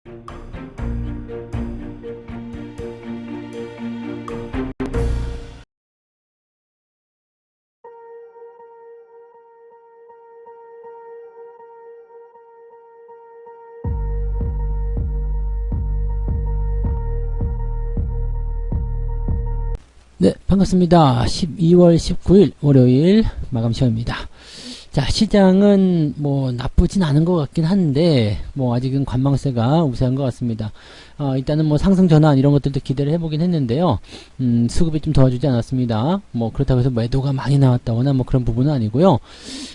네, 반갑습니다. 12월 19일 월요일 마감 시간입니다. 자, 시장은 뭐 나쁘진 않은 것 같긴 한데 뭐 아직은 관망세가 우세한 것 같습니다. 일단은 뭐 상승 전환 이런 것들도 기대를 해보긴 했는데요. 수급이 좀 도와주지 않았습니다. 뭐 그렇다고 해서 매도가 많이 나왔다거나 뭐 그런 부분은 아니고요.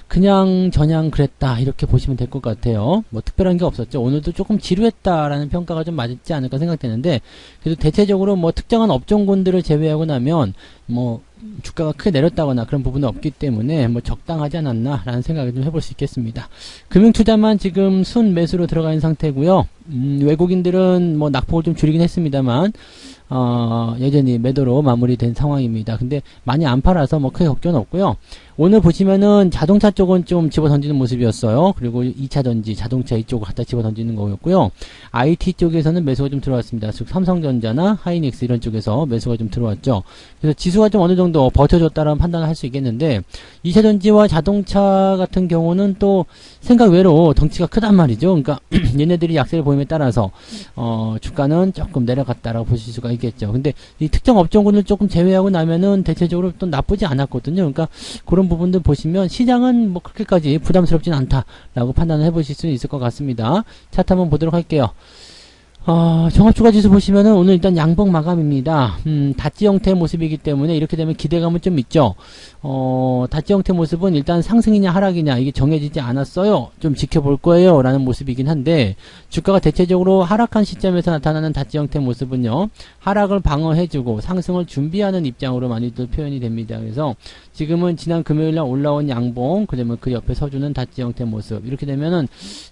그냥 저냥 그랬다 이렇게 보시면 될 것 같아요. 뭐 특별한 게 없었죠. 오늘도 조금 지루했다라는 평가가 좀 맞지 않을까 생각되는데, 그래도 대체적으로 뭐 특정한 업종군들을 제외하고 나면 뭐 주가가 크게 내렸다거나 그런 부분은 없기 때문에 뭐 적당하지 않았나 라는 생각을 좀 해볼 수 있겠습니다. 금융투자만 지금 순 매수로 들어가 있는 상태고요. 외국인들은 뭐 낙폭을 좀 줄이긴 했습니다만 여전히 매도로 마무리된 상황입니다. 근데 많이 안 팔아서 뭐 크게 걱정은 없고요. 오늘 보시면은 자동차 쪽은 좀 집어 던지는 모습이었어요. 그리고 2차전지 자동차 이쪽을 갖다 집어 던지는 거였고요. IT 쪽에서는 매수가 좀 들어왔습니다. 즉 삼성전자나 하이닉스 이런 쪽에서 매수가 좀 들어왔죠. 그래서 지수가 좀 어느 정도 버텨줬다라는 판단을 할 수 있겠는데, 2차전지와 자동차 같은 경우는 또 생각 외로 덩치가 크단 말이죠. 그러니까 얘네들이 약세를 보임에 따라서 주가는 조금 내려갔다라고 보실 수가 있겠죠. 근데 이 특정 업종군을 조금 제외하고 나면은 대체적으로 또 나쁘지 않았거든요. 그러니까 그런 부분들 보시면 시장은 뭐 그렇게까지 부담스럽진 않다라고 판단을 해보실 수 있을 것 같습니다. 차트 한번 보도록 할게요. 종합주가지수 보시면은 오늘 일단 양봉 마감입니다. 다지 형태의 모습이기 때문에 이렇게 되면 기대감은 좀 있죠. 다지 형태 모습은 일단 상승이냐 하락이냐 이게 정해지지 않았어요. 좀 지켜볼 거예요 라는 모습이긴 한데, 주가가 대체적으로 하락한 시점에서 나타나는 다지 형태 모습은요, 하락을 방어해주고 상승을 준비하는 입장으로 많이들 표현이 됩니다. 그래서 지금은 지난 금요일날 올라온 양봉, 그다음에 그 옆에 서주는 다지 형태 모습, 이렇게 되면은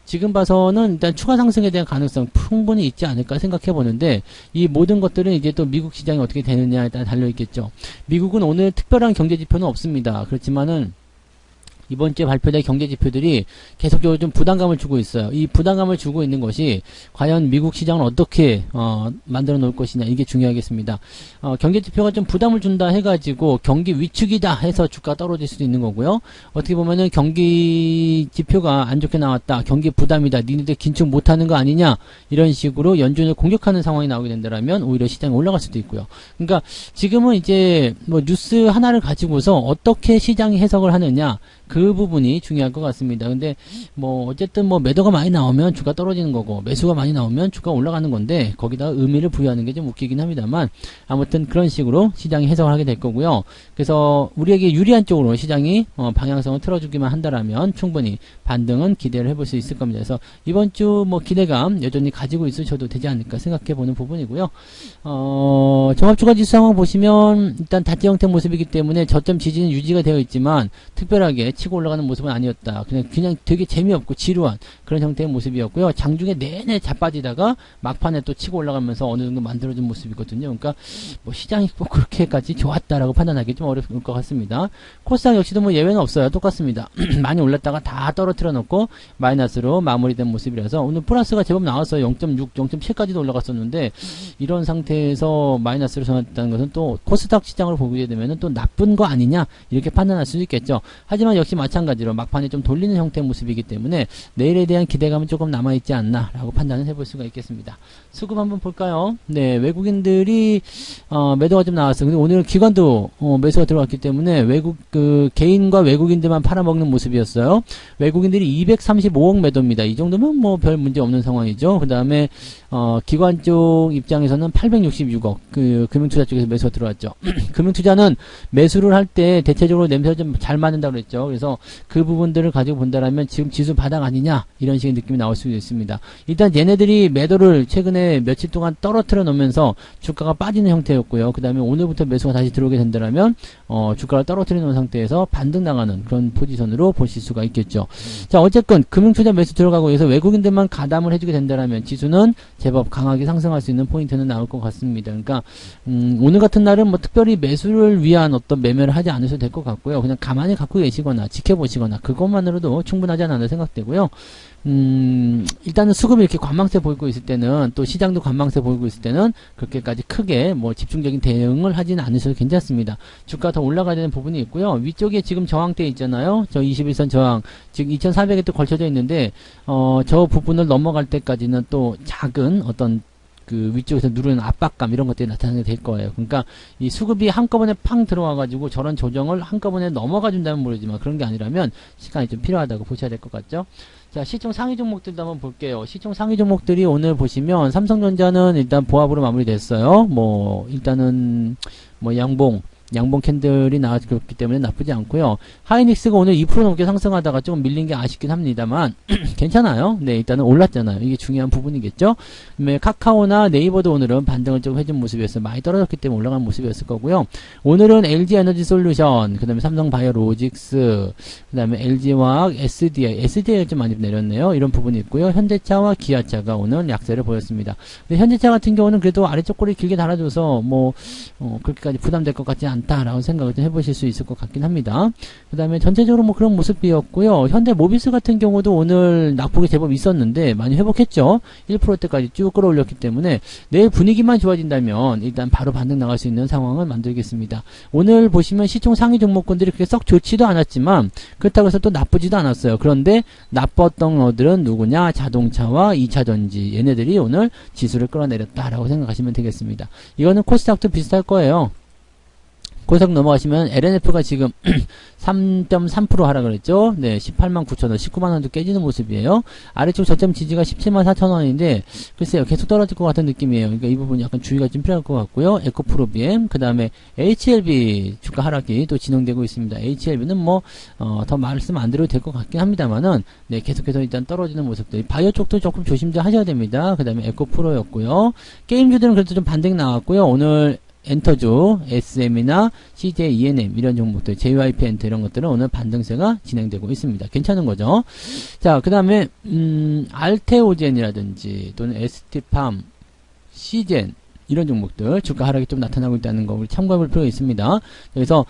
지금 봐서는 일단 추가 상승에 대한 가능성 충분히 있지 않을까 생각해 보는데, 이 모든 것들은 이제 또 미국 시장이 어떻게 되느냐에 따라 달려 있겠죠. 미국은 오늘 특별한 경제 지표는 없습니다. 그렇지만은 이번 주에 발표될 경제 지표들이 계속적으로 좀 부담감을 주고 있어요. 이 부담감을 주고 있는 것이 과연 미국 시장을 어떻게 만들어 놓을 것이냐, 이게 중요하겠습니다. 경제 지표가 좀 부담을 준다 해가지고 경기 위축이다 해서 주가가 떨어질 수도 있는 거고요. 어떻게 보면은 경기 지표가 안 좋게 나왔다, 경기 부담이다, 니네들 긴축 못하는 거 아니냐, 이런 식으로 연준을 공격하는 상황이 나오게 된다면 오히려 시장이 올라갈 수도 있고요. 그러니까 지금은 이제 뭐 뉴스 하나를 가지고서 어떻게 시장이 해석을 하느냐, 그 부분이 중요할 것 같습니다. 근데 뭐 어쨌든 뭐 매도가 많이 나오면 주가 떨어지는 거고, 매수가 많이 나오면 주가 올라가는 건데, 거기다가 의미를 부여하는 게 좀 웃기긴 합니다만, 아무튼 그런 식으로 시장이 해석을 하게 될 거고요. 그래서 우리에게 유리한 쪽으로 시장이 방향성을 틀어주기만 한다라면 충분히 반등은 기대를 해볼 수 있을 겁니다. 그래서 이번 주 뭐 기대감 여전히 가지고 있으셔도 되지 않을까 생각해 보는 부분이고요. 종합주가지수 상황 보시면 일단 다지 형태 모습이기 때문에 저점 지지는 유지가 되어 있지만 특별하게 치고 올라가는 모습은 아니었다. 그냥 되게 재미없고 지루한 그런 형태의 모습이었고요. 장중에 내내 자빠지다가 막판에 또 치고 올라가면서 어느 정도 만들어준 모습이거든요. 그러니까 뭐 시장이 꼭 그렇게까지 좋았다라고 판단하기 좀 어려울 것 같습니다. 코스닥 역시도 뭐 예외는 없어요. 똑같습니다. 많이 올랐다가 다 떨어뜨려 놓고 마이너스로 마무리된 모습이라서 오늘 플러스가 제법 나왔어요. 0.6, 0.7까지도 올라갔었는데, 이런 상태에서 마이너스로 전환했다는 것은 또 코스닥 시장을 보게 되면 또 나쁜 거 아니냐, 이렇게 판단할 수 있겠죠. 하지만 역시 마찬가지로 막판에 좀 돌리는 형태의 모습이기 때문에 내일에 대한 기대감은 조금 남아있지 않나 라고 판단을 해볼 수가 있겠습니다. 수급 한번 볼까요? 네, 외국인들이 매도가 좀 나왔어요. 근데 오늘 기관도 매수가 들어왔기 때문에 개인과 외국인들만 팔아먹는 모습이었어요. 외국인들이 235억 매도입니다. 이 정도면 뭐 별 문제 없는 상황이죠. 그 다음에 기관 쪽 입장에서는 866억 금융투자 쪽에서 매수가 들어왔죠. 금융투자는 매수를 할 때 대체적으로 냄새가 좀 잘 맞는다고 그랬죠. 그래서 그 부분들을 가지고 본다라면 지금 지수 바닥 아니냐, 이런 식의 느낌이 나올 수 있습니다. 일단 얘네들이 매도를 최근에 며칠 동안 떨어뜨려 놓으면서 주가가 빠지는 형태였고요. 그 다음에 오늘부터 매수가 다시 들어오게 된다라면 주가를 떨어뜨려 놓은 상태에서 반등 나가는 그런 포지션으로 보실 수가 있겠죠. 자, 어쨌건 금융투자 매수 들어가고 해서 외국인들만 가담을 해주게 된다라면 지수는 제법 강하게 상승할 수 있는 포인트는 나올 것 같습니다. 그러니까 오늘 같은 날은 뭐 특별히 매수를 위한 어떤 매매를 하지 않으셔도 될 것 같고요. 그냥 가만히 갖고 계시거나 보시거나 지켜보시거나 그것만으로도 충분하지 않나 생각되고요. 일단은 수급이 이렇게 관망세 보이고 있을 때는, 또 시장도 관망세 보이고 있을 때는 그렇게까지 크게 뭐 집중적인 대응을 하지는 않으셔도 괜찮습니다. 주가 더 올라가야 되는 부분이 있고요. 위쪽에 지금 저항대 있잖아요. 저 21선 저항 지금 2400에 또 걸쳐져 있는데 저 부분을 넘어갈 때까지는 또 작은 어떤 그 위쪽에서 누르는 압박감 이런 것들이 나타나게 될 거예요. 그러니까 이 수급이 한꺼번에 팡 들어와가지고 저런 조정을 한꺼번에 넘어가 준다면 모르지만 그런 게 아니라면 시간이 좀 필요하다고 보셔야 될 것 같죠. 자, 시총 상위 종목들도 한번 볼게요. 시총 상위 종목들이 오늘 보시면 삼성전자는 일단 보합으로 마무리됐어요. 뭐 일단은 뭐 양봉 캔들이 나왔기 때문에 나쁘지 않고요. 하이닉스가 오늘 2% 넘게 상승하다가 조금 밀린 게 아쉽긴 합니다만 괜찮아요. 네, 일단은 올랐잖아요. 이게 중요한 부분이겠죠. 카카오나 네이버도 오늘은 반등을 좀 해준 모습이었어요. 많이 떨어졌기 때문에 올라간 모습이었을 거고요. 오늘은 LG에너지솔루션, 그 다음에 삼성바이오로직스, 그 다음에 LG화학, SDI 좀 많이 내렸네요. 이런 부분이 있고요. 현대차와 기아차가 오늘 약세를 보였습니다. 근데 현대차 같은 경우는 그래도 아래쪽 꼬리 길게 달아줘서 뭐 그렇게까지 부담될 것 같지 않다라고 생각을 좀 해보실 수 있을 것 같긴 합니다. 그 다음에 전체적으로 뭐 그런 모습이었고요. 현대모비스 같은 경우도 오늘 낙폭이 제법 있었는데 많이 회복했죠. 1%대까지 쭉 끌어올렸기 때문에 내일 분위기만 좋아진다면 일단 바로 반등 나갈 수 있는 상황을 만들겠습니다. 오늘 보시면 시총 상위 종목군들이 그렇게 썩 좋지도 않았지만 그렇다고 해서 또 나쁘지도 않았어요. 그런데 나빴던 것들은 누구냐? 자동차와 2차전지 얘네들이 오늘 지수를 끌어내렸다라고 생각하시면 되겠습니다. 이거는 코스닥도 비슷할 거예요. 고작 넘어가시면 LNF가 지금 3.3% 하락을 했죠. 네, 18만 9천원, 19만 원도 깨지는 모습이에요. 아래쪽 저점 지지가 17만 4천 원인데 글쎄요, 계속 떨어질 것 같은 느낌이에요. 그러니까 이 부분 약간 주의가 좀 필요할 것 같고요. 에코프로비엠, 그 다음에 HLB 주가 하락이 또 진행되고 있습니다. HLB는 뭐 더 말씀 안 드려도 될 것 같긴 합니다만은 네, 계속해서 일단 떨어지는 모습들. 바이오 쪽도 조금 조심 좀 하셔야 됩니다. 그 다음에 에코프로였고요. 게임주들은 그래도 좀 반등 나왔고요. 오늘 엔터주, SM이나 CJ, ENM 이런 종목들, JYP 엔터 이런 것들은 오늘 반등세가 진행되고 있습니다. 괜찮은 거죠. 자, 그 다음에 알테오젠이라든지 또는 ST팜, 시젠 이런 종목들 주가 하락이 좀 나타나고 있다는 거 우리 참고해 볼 필요가 있습니다. 그래서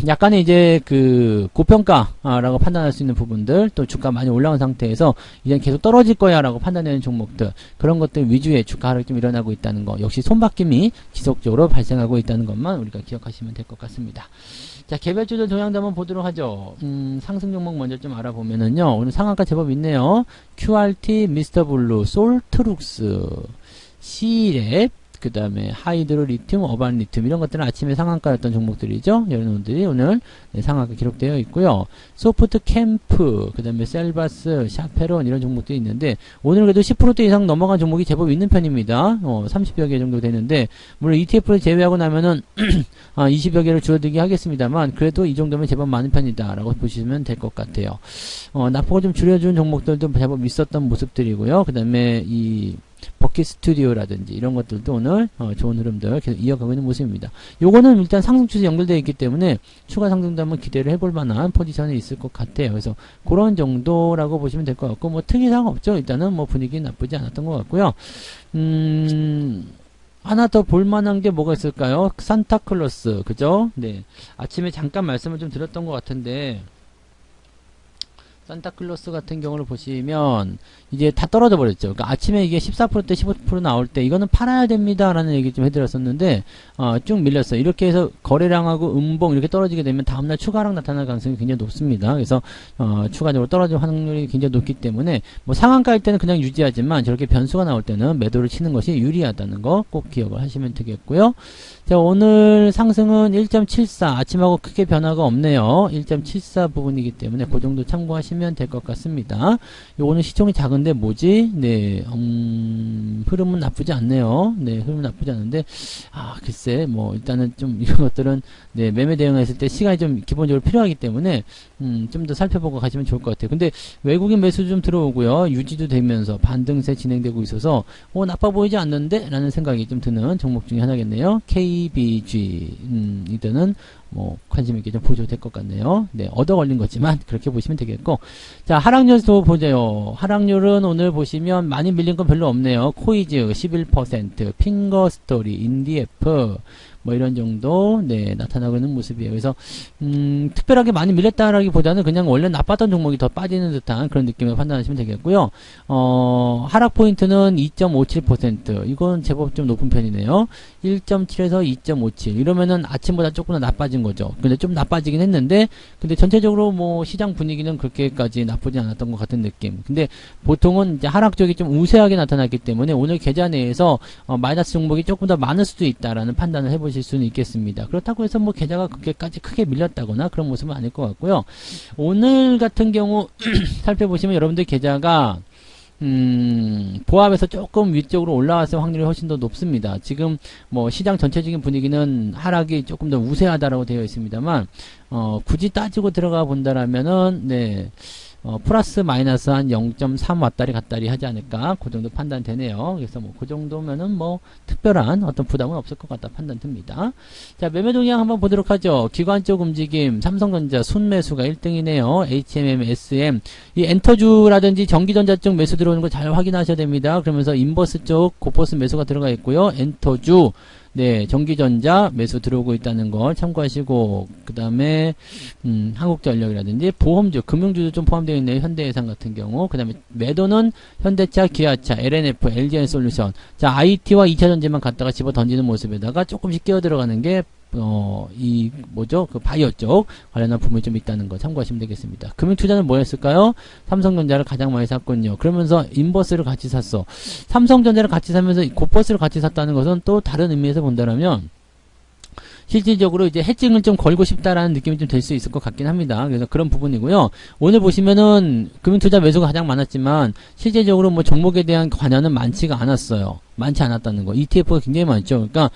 약간의 이제 그 고평가라고 판단할 수 있는 부분들, 또 주가 많이 올라온 상태에서 이제 계속 떨어질 거야 라고 판단되는 종목들, 그런 것들 위주의 주가 하락이 좀 일어나고 있다는 거, 역시 손바뀜이 지속적으로 발생하고 있다는 것만 우리가 기억하시면 될 것 같습니다. 자, 개별주들 동향도 한번 보도록 하죠. 상승 종목 먼저 좀 알아보면은요, 오늘 상한가 제법 있네요. QRT, 미스터블루, 솔트룩스, C랩, 그 다음에 하이드로 리튬, 어반 리튬 이런 것들은 아침에 상한가였던 종목들이죠. 이런 놈들이 오늘 네, 상한가 기록되어 있고요. 소프트 캠프, 그 다음에 셀바스, 샤페론 이런 종목들이 있는데 오늘 그래도 10%대 이상 넘어간 종목이 제법 있는 편입니다. 30여 개 정도 되는데 물론 ETF를 제외하고 나면은 20여 개를 줄어들게 하겠습니다만 그래도 이 정도면 제법 많은 편이다 라고 보시면 될 것 같아요. 낙폭을 좀 줄여준 종목들도 제법 있었던 모습들이고요. 그 다음에 이 버킷 스튜디오라든지 이런 것들도 오늘 좋은 흐름들 계속 이어가고 있는 모습입니다. 요거는 일단 상승 추세 연결되어 있기 때문에 추가 상승도 한번 기대를 해볼 만한 포지션이 있을 것 같아요. 그래서 그런 정도라고 보시면 될 것 같고 뭐 특이사항 없죠. 일단은 뭐 분위기 나쁘지 않았던 것 같고요. 하나 더 볼만한 게 뭐가 있을까요? 산타클로스, 그죠? 네, 아침에 잠깐 말씀을 좀 드렸던 것 같은데 산타클로스 같은 경우를 보시면 이제 다 떨어져 버렸죠. 그러니까 아침에 이게 14%대 15% 나올 때 이거는 팔아야 됩니다 라는 얘기 좀 해드렸었는데 쭉 밀렸어요. 이렇게 해서 거래량하고 음봉 이렇게 떨어지게 되면 다음날 추가랑 나타날 가능성이 굉장히 높습니다. 그래서 추가적으로 떨어질 확률이 굉장히 높기 때문에 뭐 상한가일 때는 그냥 유지하지만 저렇게 변수가 나올 때는 매도를 치는 것이 유리하다는 거 꼭 기억을 하시면 되겠고요. 자, 오늘 상승은 1.74, 아침하고 크게 변화가 없네요. 1.74 부분이기 때문에 그 정도 참고하시면 될 것 같습니다. 오늘 시총이 작은데 뭐지? 네, 흐름은 나쁘지 않네요. 네, 흐름은 나쁘지 않은데, 글쎄, 뭐, 일단은 좀 이런 것들은, 네, 매매 대응했을 때 시간이 좀 기본적으로 필요하기 때문에, 좀 더 살펴보고 가시면 좋을 것 같아요. 근데 외국인 매수 좀 들어오고요. 유지도 되면서 반등세 진행되고 있어서, 나빠 보이지 않는데? 라는 생각이 좀 드는 종목 중에 하나겠네요. KBG, 이들은 뭐 관심 있게 좀 보셔도 될 것 같네요. 네, 얻어 걸린 거지만 그렇게 보시면 되겠고, 자, 하락률도 보세요. 하락률은 오늘 보시면 많이 밀린 건 별로 없네요. 코이즈 11%, 핑거스토리, 인디에프, 뭐 이런 정도 네 나타나고 있는 모습이에요. 그래서 특별하게 많이 밀렸다라기보다는 그냥 원래 나빴던 종목이 더 빠지는 듯한 그런 느낌을 판단하시면 되겠고요. 하락 포인트는 2.57%. 이건 제법 좀 높은 편이네요. 1.7에서 2.57. 이러면은 아침보다 조금 더 나빠진 거죠. 근데 좀 나빠지긴 했는데, 근데 전체적으로 뭐 시장 분위기는 그렇게까지 나쁘지 않았던 것 같은 느낌. 근데 보통은 이제 하락 쪽이 좀 우세하게 나타났기 때문에 오늘 계좌 내에서 마이너스 종목이 조금 더 많을 수도 있다라는 판단을 해보실 수는 있겠습니다. 그렇다고 해서 뭐 계좌가 그렇게까지 크게 밀렸다거나 그런 모습은 아닐 것 같고요. 오늘 같은 경우 살펴보시면 여러분들 계좌가 보합에서 조금 위쪽으로 올라왔을 확률이 훨씬 더 높습니다. 지금 뭐 시장 전체적인 분위기는 하락이 조금 더 우세하다라고 되어 있습니다만, 굳이 따지고 들어가 본다라면은, 네, 플러스 마이너스 한 0.3 왔다리 갔다리 하지 않을까, 그 정도 판단되네요. 그래서 뭐 그 정도면은 뭐 특별한 어떤 부담은 없을 것 같다 판단 듭니다. 자, 매매 동향 한번 보도록 하죠. 기관 쪽 움직임, 삼성전자 순매수가 1등이네요. HMM, SM, 이 엔터주라든지 전기전자 쪽 매수 들어오는 거 잘 확인하셔야 됩니다. 그러면서 인버스 쪽 고퍼스 매수가 들어가 있고요. 엔터주, 네, 전기전자 매수 들어오고 있다는 걸 참고하시고, 그 다음에 한국전력이라든지 보험주, 금융주도 좀 포함되어 있네요. 현대해상 같은 경우. 그 다음에 매도는 현대차, 기아차, LNF, LG엔솔루션. 자, IT와 2차전지만 갖다가 집어 던지는 모습에다가 조금씩 끼어 들어가는 게 그 바이오 쪽 관련한 부분이 좀 있다는 거 참고하시면 되겠습니다. 금융투자는 뭐였을까요? 삼성전자를 가장 많이 샀군요. 그러면서 인버스를 같이 샀어. 삼성전자를 같이 사면서 고버스를 같이 샀다는 것은 또 다른 의미에서 본다면 실질적으로 이제 해칭을 좀 걸고 싶다라는 느낌이 좀 될 수 있을 것 같긴 합니다. 그래서 그런 부분이고요. 오늘 보시면은 금융투자 매수가 가장 많았지만 실제적으로 뭐 종목에 대한 관여는 많지가 않았어요. 많지 않았다는 거. ETF가 굉장히 많죠. 그러니까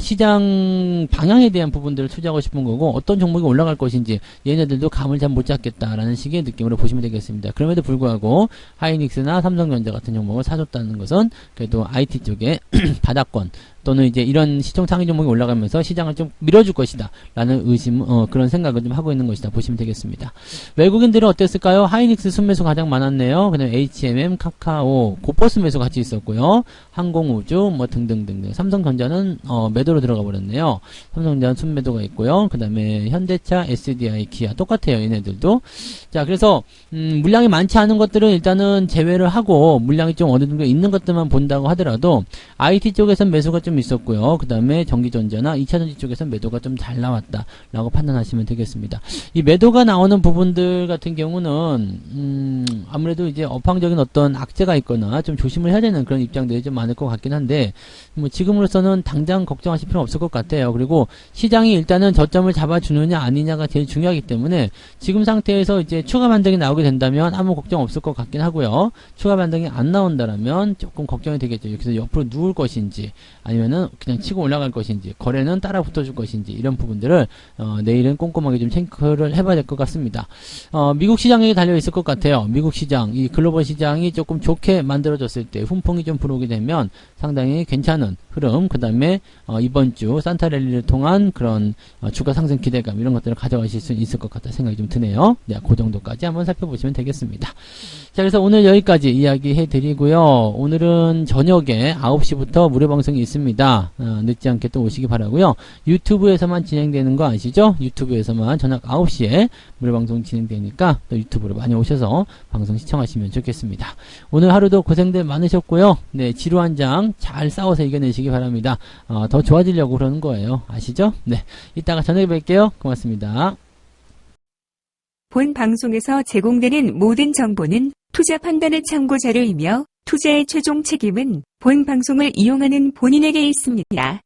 시장 방향에 대한 부분들을 투자하고 싶은 거고, 어떤 종목이 올라갈 것인지 얘네들도 감을 잘 못 잡겠다라는 식의 느낌으로 보시면 되겠습니다. 그럼에도 불구하고 하이닉스나 삼성전자 같은 종목을 사줬다는 것은 그래도 IT 쪽에 바닥권 또는 이제 이런 시총 상위 종목이 올라가면서 시장을 좀 밀어줄 것이다 라는 의심, 그런 생각을 좀 하고 있는 것이다 보시면 되겠습니다. 외국인들은 어땠을까요? 하이닉스 순매수 가장 많았네요. 그 다음에 HMM, 카카오, 고퍼스 매수 같이 있었고요. 항공우주 뭐 등등등등. 삼성전자는 매도로 들어가 버렸네요. 삼성전자는 순매도가 있고요. 그 다음에 현대차, SDI, 기아 똑같아요. 얘네들도. 자, 그래서 물량이 많지 않은 것들은 일단은 제외를 하고 물량이 좀 어느 정도 있는 것들만 본다고 하더라도 IT 쪽에서는 매수가 좀 있었고요. 그 다음에 전기전자나 2차전지 쪽에서는 매도가 좀 잘 나왔다 라고 판단하시면 되겠습니다. 이 매도가 나오는 부분들 같은 경우는 아무래도 이제 업황적인 어떤 악재가 있거나 좀 조심을 해야 되는 그런 입장들이 좀 많을 것 같긴 한데, 뭐 지금으로서는 당장 걱정하실 필요는 없을 것 같아요. 그리고 시장이 일단은 저점을 잡아주느냐 아니냐가 제일 중요하기 때문에 지금 상태에서 이제 추가 반등이 나오게 된다면 아무 걱정 없을 것 같긴 하고요. 추가 반등이 안 나온다라면 조금 걱정이 되겠죠. 여기서 옆으로 누울 것인지 아니면은 그냥 치고 올라갈 것인지, 거래는 따라 붙어줄 것인지, 이런 부분들을 내일은 꼼꼼하게 좀 체크를 해봐야 될 것 같습니다. 미국 시장에 달려 있을 것 같아요. 미국 시장, 이 글로벌 시장이 조금 좋게 만들어졌을 때 훈풍이 좀 불어오게 되면 상당히 괜찮은 흐름, 그 다음에 이번 주 산타랠리를 통한 그런 주가 상승 기대감, 이런 것들을 가져가실 수 있을 것 같다 생각이 좀 드네요. 네, 그 정도까지 한번 살펴보시면 되겠습니다. 자, 그래서 오늘 여기까지 이야기해 드리고요. 오늘은 저녁에 9시부터 무료 방송이 있습니다. 늦지 않게 또 오시기 바라고요. 유튜브에서만 진행되는 거 아시죠? 유튜브에서만 저녁 9시에 무료 방송 진행되니까 또 유튜브로 많이 오셔서 방송 시청하시면 좋겠습니다. 오늘 하루도 고생들 많으셨고요. 네, 지루한 장 잘 싸워서 이겨내시기 바랍니다. 더 좋아지려고 그러는 거예요. 아시죠? 네, 이따가 저녁에 뵐게요. 고맙습니다. 본 방송에서 제공되는 모든 정보는 투자 판단의 참고 자료이며 투자의 최종 책임은 본 방송을 이용하는 본인에게 있습니다.